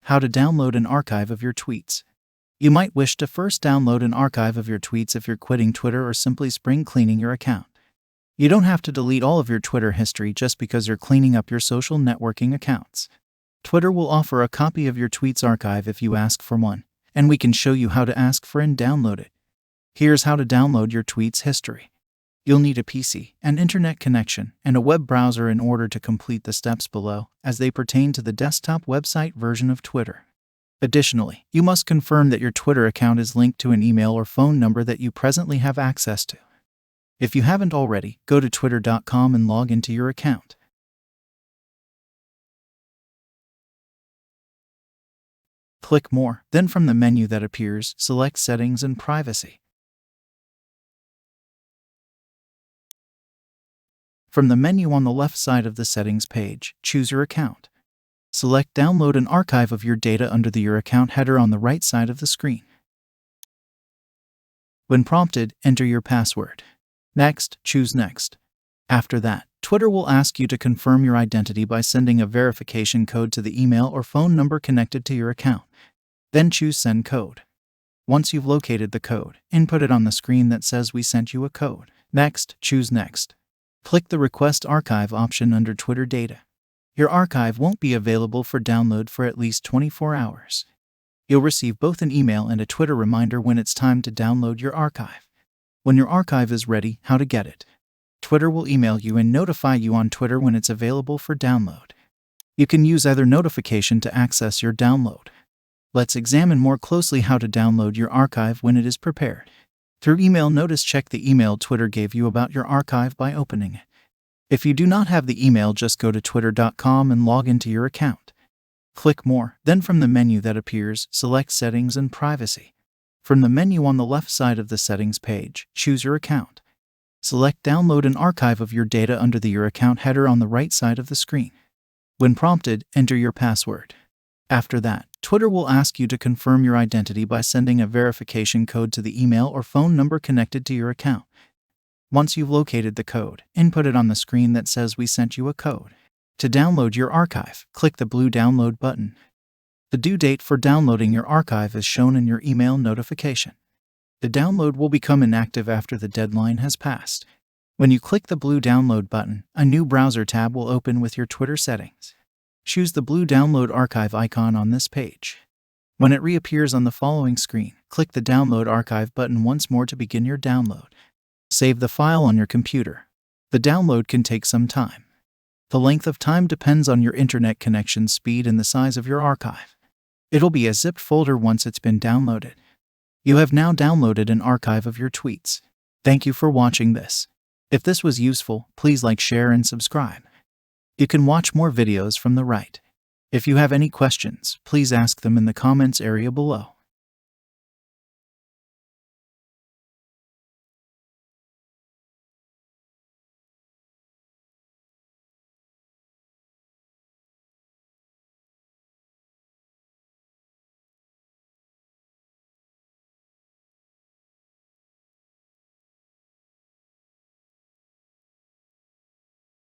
How to download an archive of your tweets. You might wish to first download an archive of your tweets if you're quitting Twitter or simply spring cleaning your account. You don't have to delete all of your Twitter history just because you're cleaning up your social networking accounts. Twitter will offer a copy of your tweets archive if you ask for one, and we can show you how to ask for and download it. Here's how to download your tweets history. You'll need a PC, an internet connection, and a web browser in order to complete the steps below, as they pertain to the desktop website version of Twitter. Additionally, you must confirm that your Twitter account is linked to an email or phone number that you presently have access to. If you haven't already, go to twitter.com and log into your account. Click More, then from the menu that appears, select Settings and Privacy. From the menu on the left side of the Settings page, choose your account. Select Download an archive of your data under the Your Account header on the right side of the screen. When prompted, enter your password. Next, choose Next. After that, Twitter will ask you to confirm your identity by sending a verification code to the email or phone number connected to your account. Then choose Send Code. Once you've located the code, input it on the screen that says We sent you a code. Next, choose Next. Click the Request Archive option under Twitter Data. Your archive won't be available for download for at least 24 hours. You'll receive both an email and a Twitter reminder when it's time to download your archive. When your archive is ready, how to get it. Twitter will email you and notify you on Twitter when it's available for download. You can use either notification to access your download. Let's examine more closely how to download your archive when it is prepared. Through email, notice check the email Twitter gave you about your archive by opening it. If you do not have the email, just go to twitter.com and log into your account. Click More, then from the menu that appears, select Settings and Privacy. From the menu on the left side of the Settings page, choose your account. Select Download an archive of your data under the Your Account header on the right side of the screen. When prompted, enter your password. After that, Twitter will ask you to confirm your identity by sending a verification code to the email or phone number connected to your account. Once you've located the code, input it on the screen that says We sent you a code. To download your archive, click the blue Download button. The due date for downloading your archive is shown in your email notification. The download will become inactive after the deadline has passed. When you click the blue Download button, a new browser tab will open with your Twitter settings. Choose the blue Download Archive icon on this page. When it reappears on the following screen, click the Download Archive button once more to begin your download. Save the file on your computer. The download can take some time. The length of time depends on your internet connection speed and the size of your archive. It'll be a zipped folder once it's been downloaded. You have now downloaded an archive of your tweets. Thank you for watching this. If this was useful, please like, share, and subscribe. You can watch more videos from the right. If you have any questions, please ask them in the comments area below.